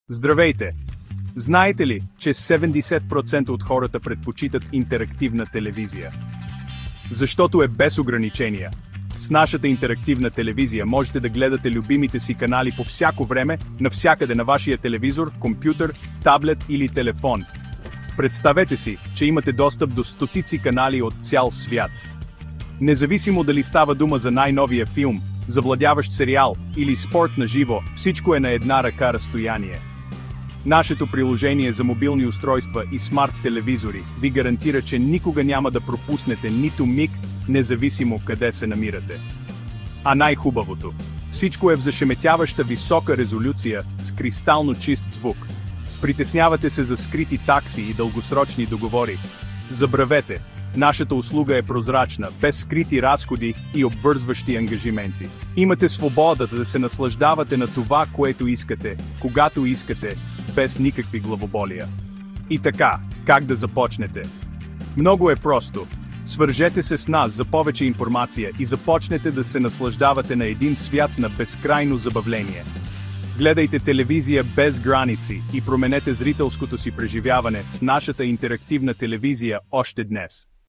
Здравейте! Знаете ли, че 70% от хората предпочитат интерактивна телевизия? Защото е без ограничения. С нашата интерактивна телевизия можете да гледате любимите си канали по всяко време, навсякъде на вашия телевизор, компютър, таблет или телефон. Представете си, че имате достъп до стотици канали от цял свят. Независимо дали става дума за най-новия филм, завладяващ сериал или спорт на живо, всичко е на една ръка разстояние. Нашето приложение за мобилни устройства и смарт телевизори ви гарантира, че никога няма да пропуснете нито миг, независимо къде се намирате. А най-хубавото – всичко е в зашеметяваща висока резолюция с кристално чист звук. Притеснявате се за скрити такси и дългосрочни договори? Забравете! Нашата услуга е прозрачна, без скрити разходи и обвързващи ангажименти. Имате свободата да се наслаждавате на това, което искате, когато искате, без никакви главоболия. И така, как да започнете? Много е просто. Свържете се с нас за повече информация и започнете да се наслаждавате на един свят на безкрайно забавление. Гледайте телевизия без граници и променете зрителското си преживяване с нашата интерактивна телевизия още днес.